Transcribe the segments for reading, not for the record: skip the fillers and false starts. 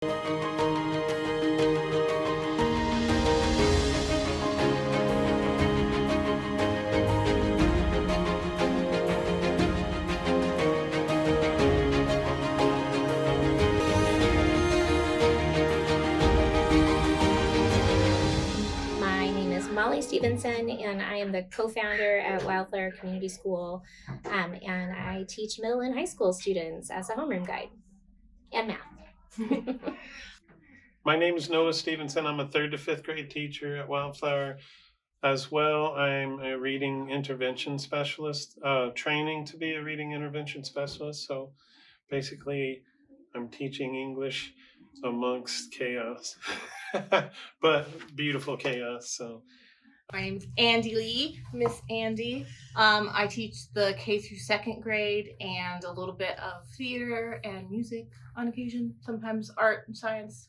Stevenson, and I am the co-founder at Wildflower Community School, and I teach middle and high school students as a homeroom guide and math. My name is Noah Stevenson. I'm a 3rd to 5th grade teacher at Wildflower. As well, I'm a reading intervention specialist, training to be a reading intervention specialist. So basically, I'm teaching English amongst chaos, but beautiful chaos. So my name's Andy Lee, Miss Andy. I teach the K through 2nd grade and a little bit of theater and music on occasion, sometimes art and science,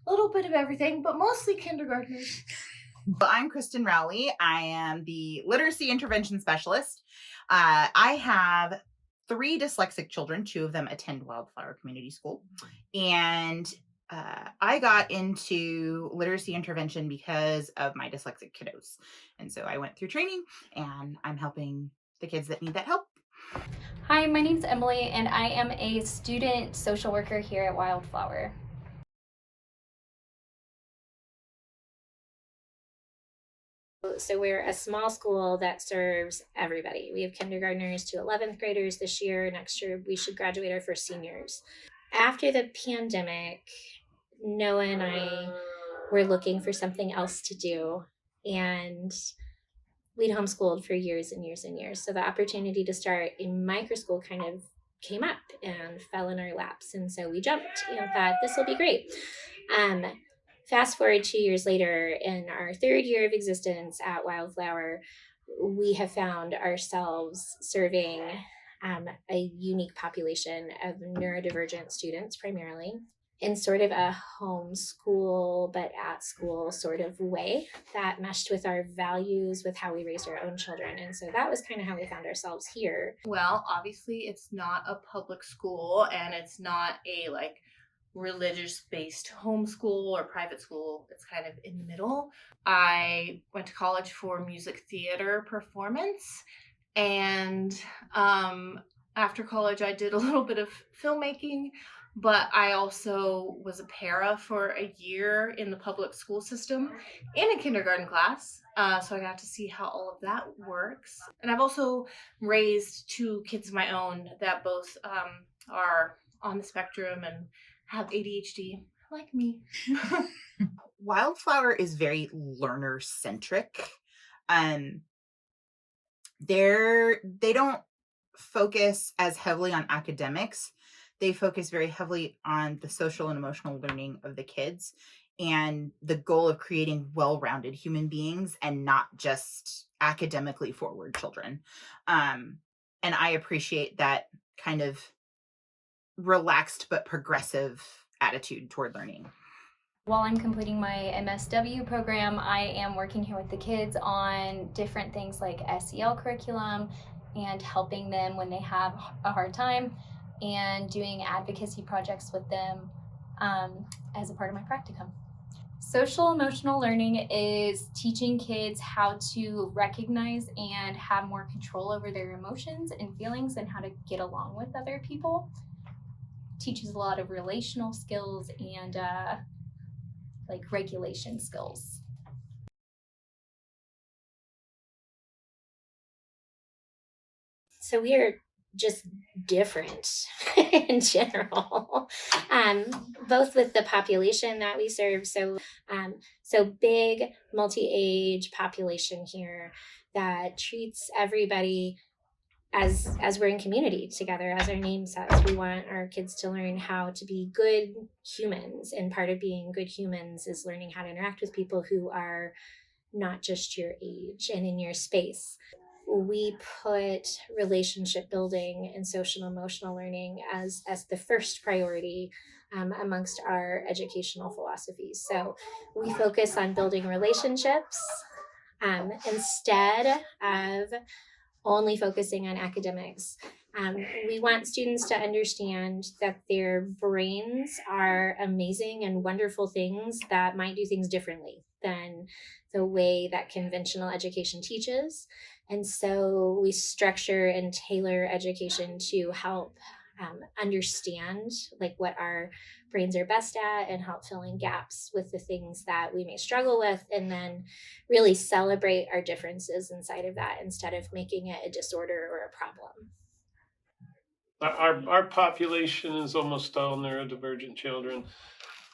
a little bit of everything, but mostly kindergartners. Well, I'm Kristen Rowley. I am the literacy intervention specialist. I have 3 dyslexic children. 2 of them attend Wildflower Community School. And I got into literacy intervention because of my dyslexic kiddos. And so I went through training and I'm helping the kids that need that help. Hi, my name's Emily and I am a student social worker here at Wildflower. So we're a small school that serves everybody. We have kindergartners to 11th graders this year. Next year, we should graduate our first seniors. After the pandemic, Noah and I were looking for something else to do, and we'd homeschooled for years and years and years. So the opportunity to start a micro school kind of came up and fell in our laps. And so we jumped and thought, this will be great. Fast forward 2 years later, in our 3rd year of existence at Wildflower, we have found ourselves serving a unique population of neurodivergent students primarily in sort of a homeschool but at school sort of way that meshed with our values, with how we raised our own children. And so that was kind of how we found ourselves here. Well, obviously it's not a public school and it's not a religious-based homeschool or private school. It's kind of in the middle. I went to college for music theater performance, and after college I did a little bit of filmmaking, but I also was a para for a year in the public school system in a kindergarten class. So I got to see how all of that works. And I've also raised 2 kids of my own that both are on the spectrum and have ADHD, like me. Wildflower is very learner-centric. They don't focus as heavily on academics. They focus very heavily on the social and emotional learning of the kids and the goal of creating well-rounded human beings and not just academically forward children. And I appreciate that kind of relaxed but progressive attitude toward learning. While I'm completing my MSW program, I am working here with the kids on different things like SEL curriculum and helping them when they have a hard time and doing advocacy projects with them as a part of my practicum. Social emotional learning is teaching kids how to recognize and have more control over their emotions and feelings and how to get along with other people. Teaches a lot of relational skills and regulation skills. So we are just different in general, both with the population that we serve. So big multi-age population here that treats everybody as we're in community together, as our name says. We want our kids to learn how to be good humans, and part of being good humans is learning how to interact with people who are not just your age and in your space. We put relationship building and social emotional learning as the first priority amongst our educational philosophies. So we focus on building relationships instead of only focusing on academics. We want students to understand that their brains are amazing and wonderful things that might do things differently than the way that conventional education teaches. And so we structure and tailor education to help understand like what our brains are best at and help fill in gaps with the things that we may struggle with, and then really celebrate our differences inside of that instead of making it a disorder or a problem. Our population is almost all neurodivergent children.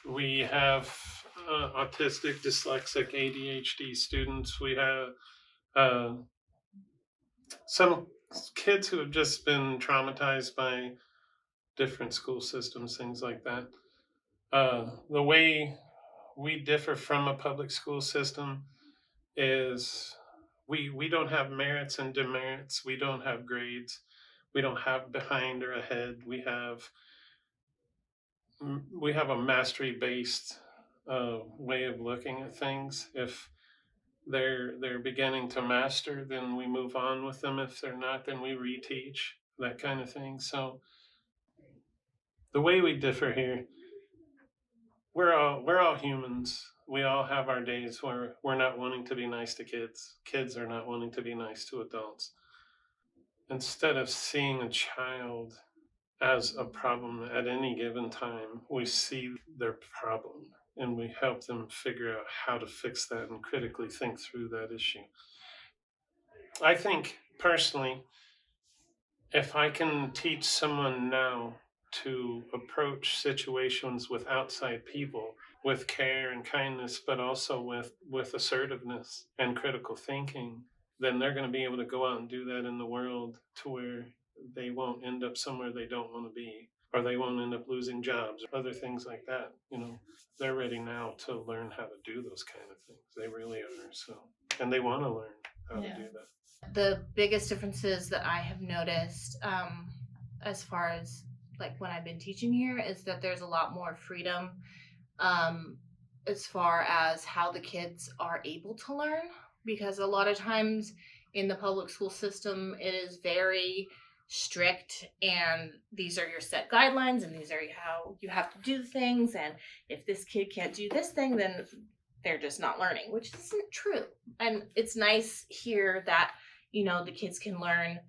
We have autistic, dyslexic, ADHD students. We have some kids who have just been traumatized by different school systems, things like that. The way we differ from a public school system is we don't have merits and demerits. We don't have grades. We don't have behind or ahead. We have a mastery based way of looking at things. If they're beginning to master, then we move on with them. If they're not, then we reteach, that kind of thing. So the way we differ here, we're all humans. We all have our days where we're not wanting to be nice to kids. Kids are not wanting to be nice to adults. Instead of seeing a child as a problem at any given time, we see their problem and we help them figure out how to fix that and critically think through that issue. I think personally, if I can teach someone now to approach situations with outside people with care and kindness, but also with assertiveness and critical thinking, then they're going to be able to go out and do that in the world to where they won't end up somewhere they don't want to be, or they won't end up losing jobs, or other things like that. They're ready now to learn how to do those kind of things. They really are. So, and they want to learn how to do that. The biggest differences that I have noticed, as far as like when I've been teaching here, is that there's a lot more freedom, as far as how the kids are able to learn. Because a lot of times in the public school system, it is very strict, and these are your set guidelines, and these are how you have to do things. And if this kid can't do this thing, then they're just not learning, which isn't true. And it's nice here that the kids can learn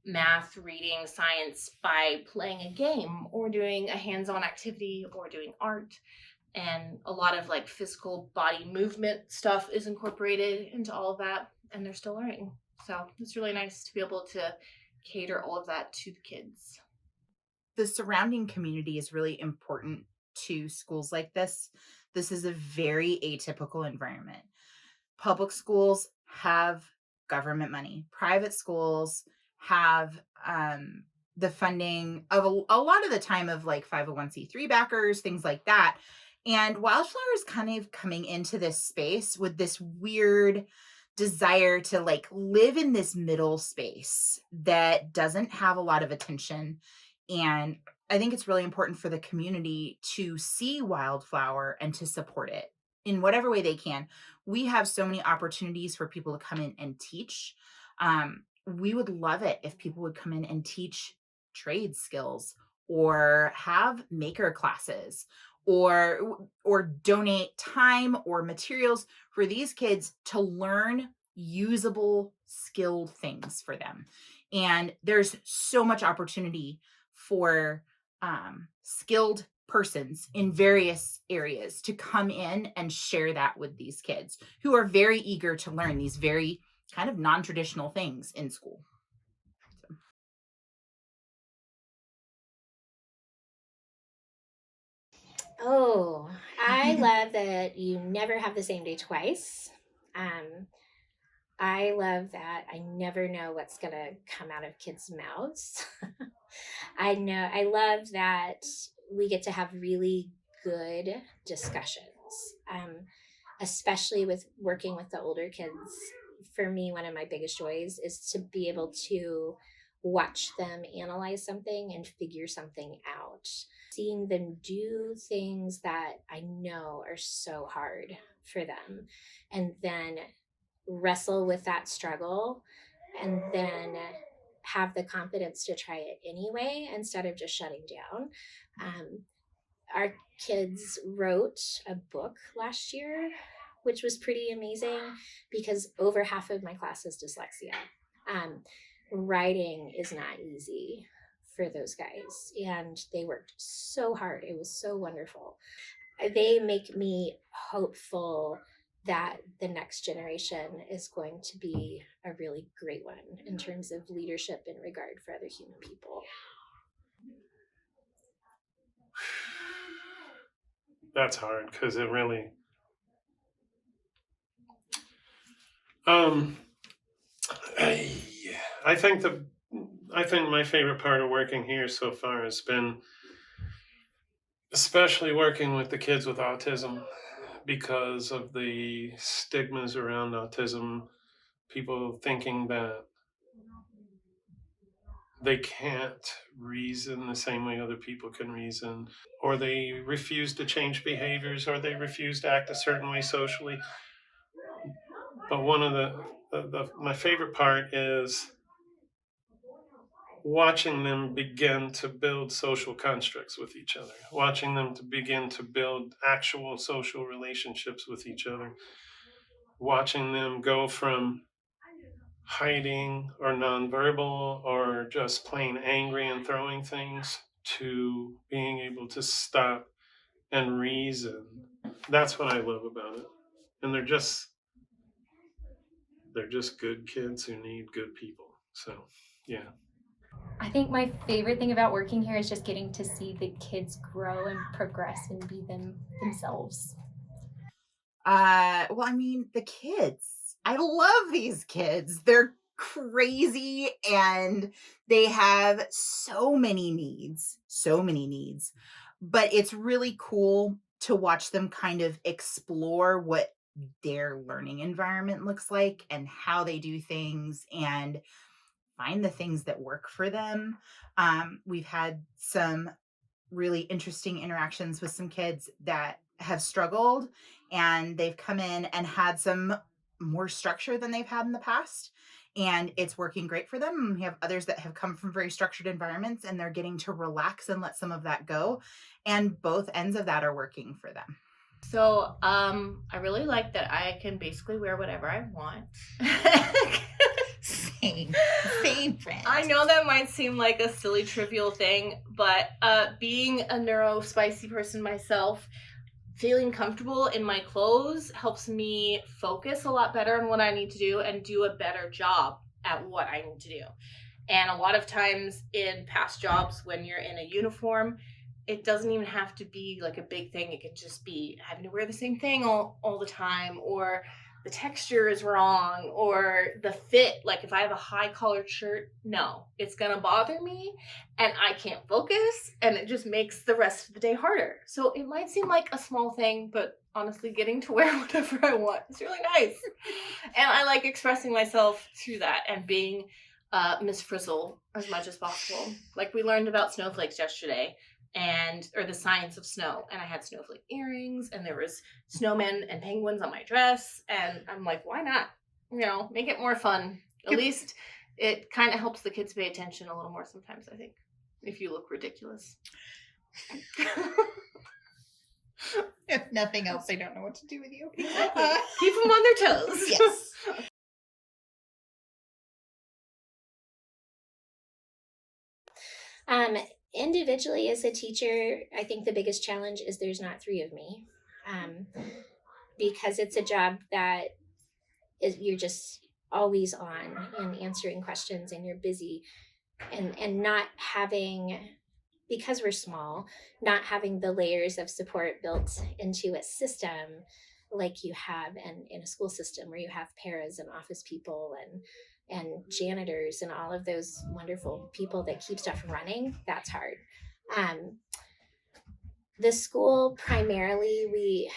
math, reading, science by playing a game or doing a hands-on activity or doing art. And a lot of like physical body movement stuff is incorporated into all of that, and they're still learning. So it's really nice to be able to cater all of that to the kids. The surrounding community is really important to schools like this. This is a very atypical environment. Public schools have government money. Private schools have the funding of a lot of the time of like 501c3 backers, things like that. And Wildflower is kind of coming into this space with this weird desire to like live in this middle space that doesn't have a lot of attention. And I think it's really important for the community to see Wildflower and to support it in whatever way they can. We have so many opportunities for people to come in and teach. We would love it if people would come in and teach trade skills or have maker classes or donate time or materials for these kids to learn usable, skilled things for them. And there's so much opportunity for skilled persons in various areas to come in and share that with these kids who are very eager to learn these very kind of non-traditional things in school. Oh, I love that you never have the same day twice. I love that I never know what's going to come out of kids' mouths. I love that we get to have really good discussions, especially with working with the older kids. For me, one of my biggest joys is to be able to watch them analyze something and figure something out. Seeing them do things that I know are so hard for them, and then wrestle with that struggle, and then have the confidence to try it anyway instead of just shutting down. Our kids wrote a book last year, which was pretty amazing because over half of my class is dyslexia. Writing is not easy for those guys, and they worked so hard. It was so wonderful. They make me hopeful that the next generation is going to be a really great one in terms of leadership and regard for other human people. That's hard because it really I think my favorite part of working here so far has been especially working with the kids with autism, because of the stigmas around autism, people thinking that they can't reason the same way other people can reason, or they refuse to change behaviors, or they refuse to act a certain way socially. But one of my favorite part is watching them begin to build social constructs with each other, watching them to begin to build actual social relationships with each other, watching them go from hiding or nonverbal or just plain angry and throwing things to being able to stop and reason. That's what I love about it. And they're just good kids who need good people. So, yeah. I think my favorite thing about working here is just getting to see the kids grow and progress and be themselves. Well, I mean, the kids. I love these kids. They're crazy and they have so many needs. But it's really cool to watch them kind of explore what their learning environment looks like and how they do things and find the things that work for them. We've had some really interesting interactions with some kids that have struggled, and they've come in and had some more structure than they've had in the past, and it's working great for them. And we have others that have come from very structured environments and they're getting to relax and let some of that go, and both ends of that are working for them. So I really like that I can basically wear whatever I want. Same friend. I know that might seem like a silly, trivial thing, but being a neurospicy person myself, feeling comfortable in my clothes helps me focus a lot better on what I need to do and do a better job at what I need to do. And a lot of times in past jobs, when you're in a uniform, it doesn't even have to be like a big thing. It could just be having to wear the same thing all the time, or the texture is wrong, or the fit. Like if I have a high collared shirt, no, it's gonna bother me and I can't focus, and it just makes the rest of the day harder. So it might seem like a small thing, but honestly, getting to wear whatever I want is really nice. And I like expressing myself through that and being Miss Frizzle as much as possible. Like we learned about snowflakes yesterday, or the science of snow, and I had snowflake earrings, and there was snowmen and penguins on my dress, and I'm like, why not? Make it more fun. At least it kind of helps the kids pay attention a little more sometimes, I think, if you look ridiculous. If nothing else, they don't know what to do with you. Exactly. Keep them on their toes. Yes. Individually as a teacher, I think the biggest challenge is there's not three of me, because it's a job that you're just always on and answering questions, and you're busy, and not having, because we're small, not having the layers of support built into a system like you have in a school system where you have paras and office people and janitors and all of those wonderful people that keep stuff running. That's hard. The school, primarily,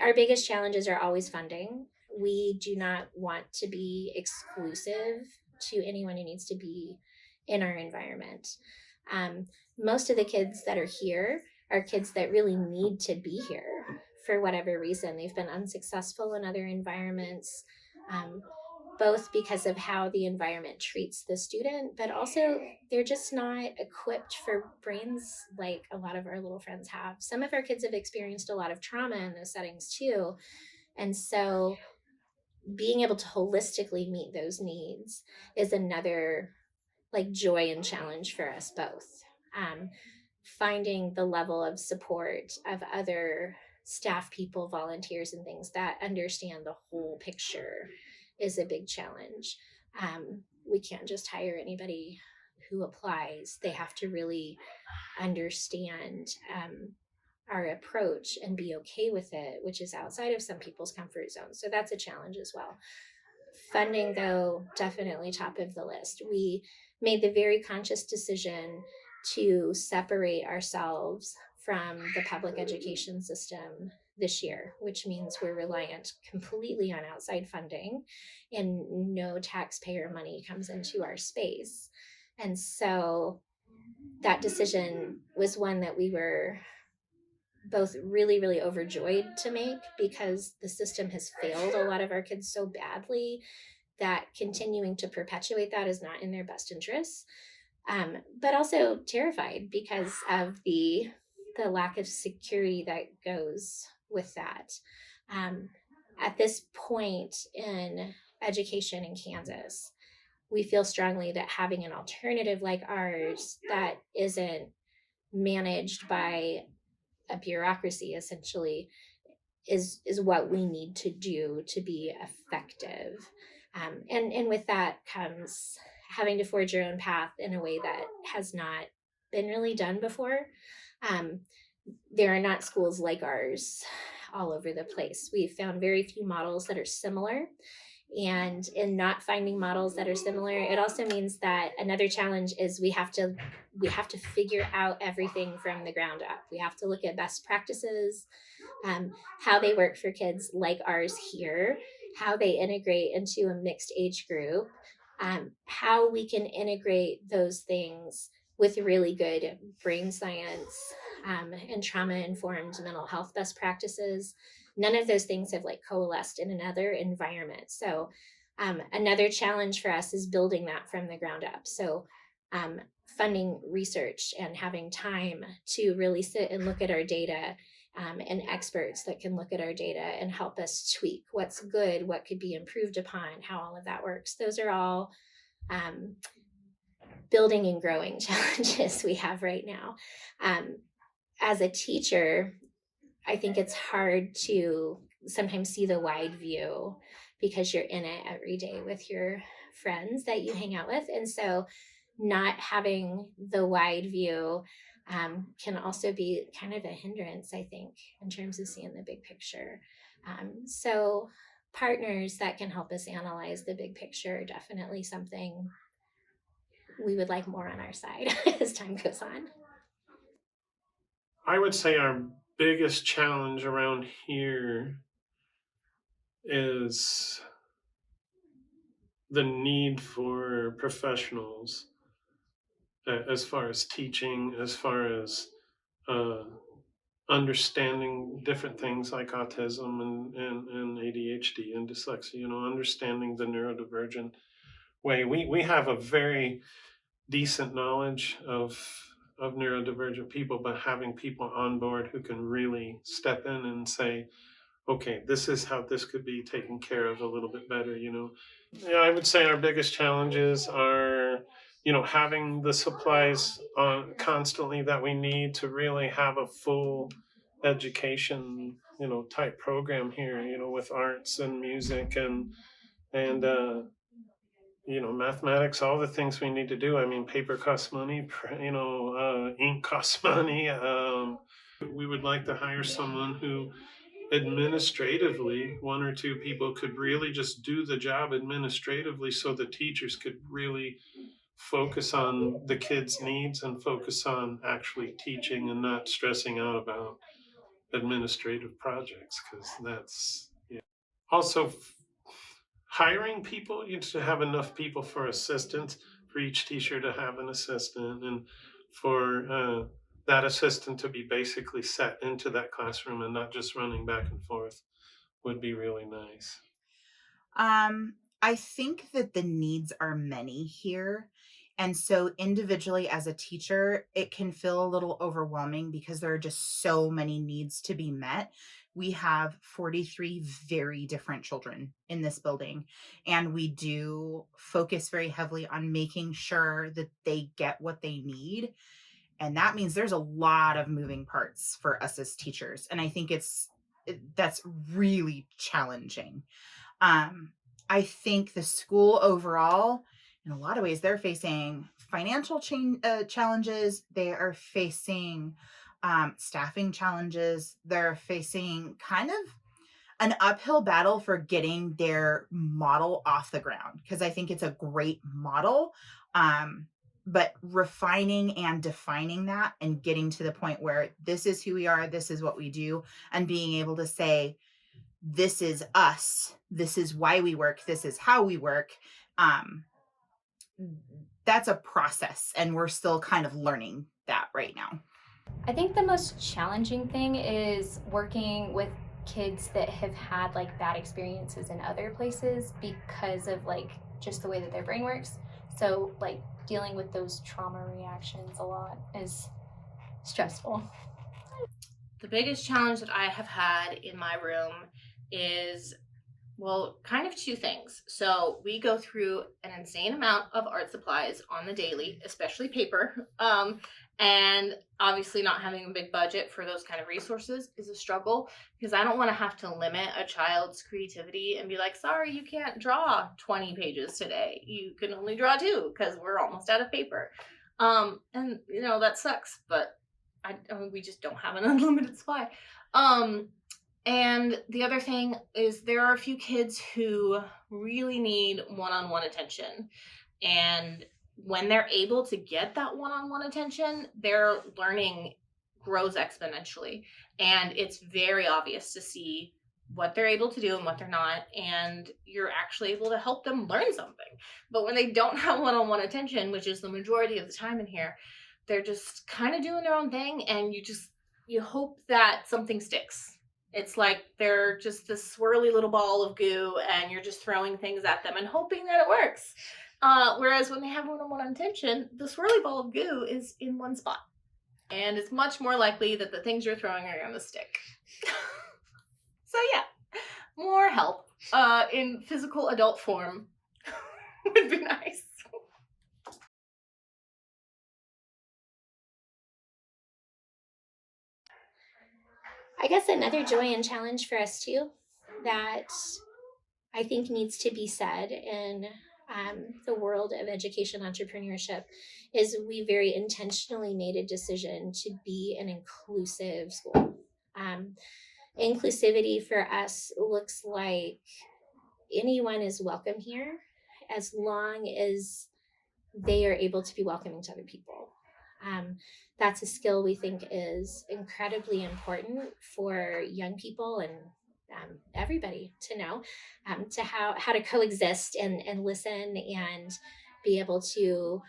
our biggest challenges are always funding. We do not want to be exclusive to anyone who needs to be in our environment. Most of the kids that are here are kids that really need to be here for whatever reason. They've been unsuccessful in other environments. both because of how the environment treats the student, but also they're just not equipped for brains like a lot of our little friends have. Some of our kids have experienced a lot of trauma in those settings too. And so being able to holistically meet those needs is another like joy and challenge for us both. Finding the level of support of other staff people, volunteers, and things that understand the whole picture is a big challenge. We can't just hire anybody who applies. They have to really understand our approach and be okay with it, which is outside of some people's comfort zone. So that's a challenge as well. Funding, though, definitely top of the list. We made the very conscious decision to separate ourselves from the public education system this year, which means we're reliant completely on outside funding and no taxpayer money comes into our space. And so that decision was one that we were both really, really overjoyed to make because the system has failed a lot of our kids so badly that continuing to perpetuate that is not in their best interests. But also terrified because of the lack of security that goes with that. At this point in education in Kansas, we feel strongly that having an alternative like ours that isn't managed by a bureaucracy essentially is what we need to do to be effective. And with that comes having to forge your own path in a way that has not been really done before. There are not schools like ours all over the place. We've found very few models that are similar. And in not finding models that are similar, it also means that another challenge is we have to figure out everything from the ground up. We have to look at best practices, how they work for kids like ours here, how they integrate into a mixed age group, how we can integrate those things with really good brain science and trauma-informed mental health best practices. None of those things have like coalesced in another environment. So another challenge for us is building that from the ground up. So funding research and having time to really sit and look at our data and experts that can look at our data and help us tweak what's good, what could be improved upon, how all of that works. Those are all building and growing challenges we have right now. As a teacher, I think it's hard to sometimes see the wide view because you're in it every day with your friends that you hang out with. And so not having the wide view can also be kind of a hindrance, I think, in terms of seeing the big picture. So partners that can help us analyze the big picture are definitely something we would like more on our side as time goes on. I would say our biggest challenge around here is the need for professionals as far as teaching, as far as understanding different things like autism and ADHD and dyslexia, you know, understanding the neurodivergent way. We have a very decent knowledge of neurodivergent people, but having people on board who can really step in and say, okay, this is how this could be taken care of a little bit better, you know. Yeah, I would say our biggest challenges are, you know, having the supplies on constantly that we need to really have a full education, you know, type program here, you know, with arts and music and you know, mathematics, all the things we need to do. I mean, paper costs money, you know, ink costs money. We would like to hire someone who administratively, one or two people could really just do the job administratively so the teachers could really focus on the kids' needs and focus on actually teaching and not stressing out about administrative projects, because that's, yeah. Also, hiring people, you to have enough people for assistants, for each teacher to have an assistant, and for that assistant to be basically set into that classroom and not just running back and forth would be really nice. I think that the needs are many here. And so, individually as a teacher, it can feel a little overwhelming because there are just so many needs to be met. We have 43 very different children in this building, and we do focus very heavily on making sure that they get what they need. And that means there's a lot of moving parts for us as teachers. And I think that's really challenging. Um, I think the school overall, in a lot of ways, they're facing financial challenges. They are facing staffing challenges. They're facing kind of an uphill battle for getting their model off the ground, because I think it's a great model. But refining and defining that and getting to the point where this is who we are, this is what we do, and being able to say, this is us, this is why we work, this is how we work. um that's a process, and we're still kind of learning that right now. I think the most challenging thing is working with kids that have had like bad experiences in other places because of like just the way that their brain works. So like dealing with those trauma reactions a lot is stressful. The biggest challenge that I have had in my room is, well, kind of two things. So we go through an insane amount of art supplies on the daily, especially paper. And obviously not having a big budget for those kind of resources is a struggle, because I don't want to have to limit a child's creativity and be like, sorry, you can't draw 20 pages today. You can only draw 2 because we're almost out of paper. And that sucks, but I mean, we just don't have an unlimited supply. And the other thing is, there are a few kids who really need one-on-one attention. And when they're able to get that one-on-one attention, their learning grows exponentially. And it's very obvious to see what they're able to do and what they're not. And you're actually able to help them learn something. But when they don't have one-on-one attention, which is the majority of the time in here, they're just kind of doing their own thing. And you hope that something sticks. It's like they're just this swirly little ball of goo, and you're just throwing things at them and hoping that it works. Whereas when they have one-on-one attention, the swirly ball of goo is in one spot. And it's much more likely that the things you're throwing are going to stick. So yeah, more help in physical adult form would be nice. I guess another joy and challenge for us too that I think needs to be said in the world of education entrepreneurship is we very intentionally made a decision to be an inclusive school. Inclusivity for us looks like anyone is welcome here as long as they are able to be welcoming to other people. That's a skill we think is incredibly important for young people and everybody to know, to how to coexist and listen and be able to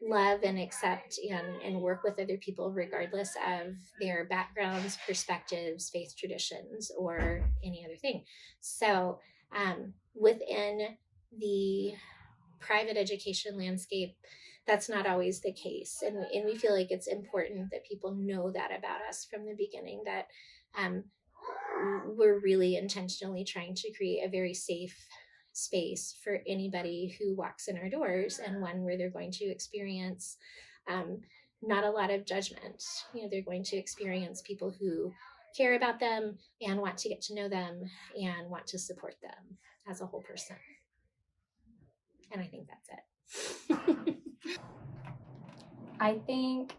love and accept and work with other people regardless of their backgrounds, perspectives, faith traditions, or any other thing. So within the private education landscape, that's not always the case. And we feel like it's important that people know that about us from the beginning, that we're really intentionally trying to create a very safe space for anybody who walks in our doors, and one where they're going to experience not a lot of judgment. They're going to experience people who care about them and want to get to know them and want to support them as a whole person. And I think that's it. I think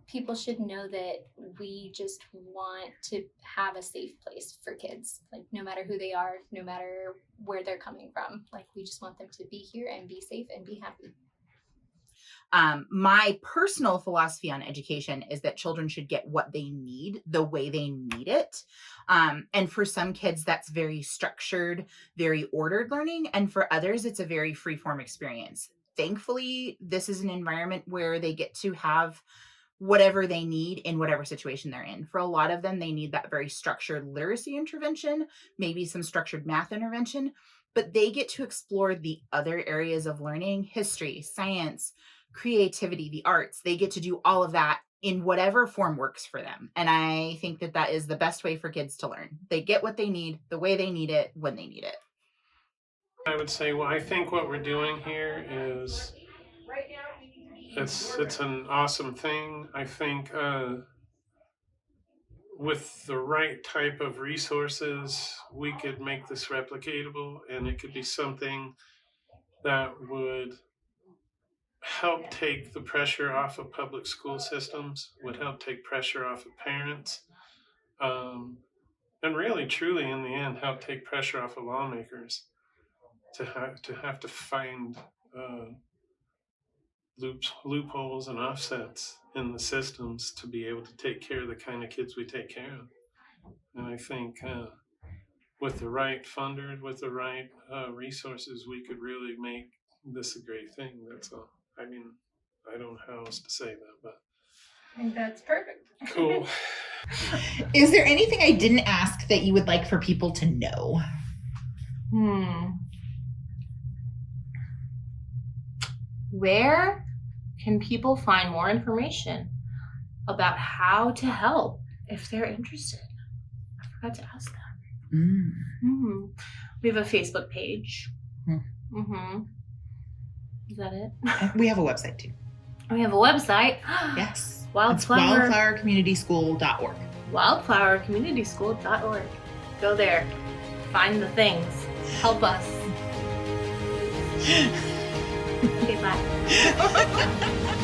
people should know that we just want to have a safe place for kids, like no matter who they are, no matter where they're coming from. Like we just want them to be here and be safe and be happy. My personal philosophy on education is that children should get what they need the way they need it. And for some kids, that's very structured, very ordered learning. And for others, it's a very free-form experience. Thankfully, this is an environment where they get to have whatever they need in whatever situation they're in. For a lot of them, they need that very structured literacy intervention, maybe some structured math intervention. but they get to explore the other areas of learning, history, science, creativity, the arts. They get to do all of that in whatever form works for them. And I think that that is the best way for kids to learn. They get what they need, the way they need it, when they need it. I would say, well, I think what we're doing here is it's an awesome thing. I think with the right type of resources, we could make this replicatable, and it could be something that would help take the pressure off of public school systems, would help take pressure off of parents, and really, truly, in the end, help take pressure off of lawmakers to have to find loopholes and offsets in the systems to be able to take care of the kind of kids we take care of. And I think with the right funders, with the right resources, we could really make this a great thing. That's all. I mean, I don't know how else to say that, but I think that's perfect. cool. Is there anything I didn't ask that you would like for people to know? Where can people find more information about how to help if they're interested? I forgot to ask that. We have a Facebook page. Is that it? We have a website too. We have a website. Yes. It's Wildflower. wildflowercommunityschool.org. Wildflowercommunityschool.org. Go there. Find the things. Help us. Okay, bye.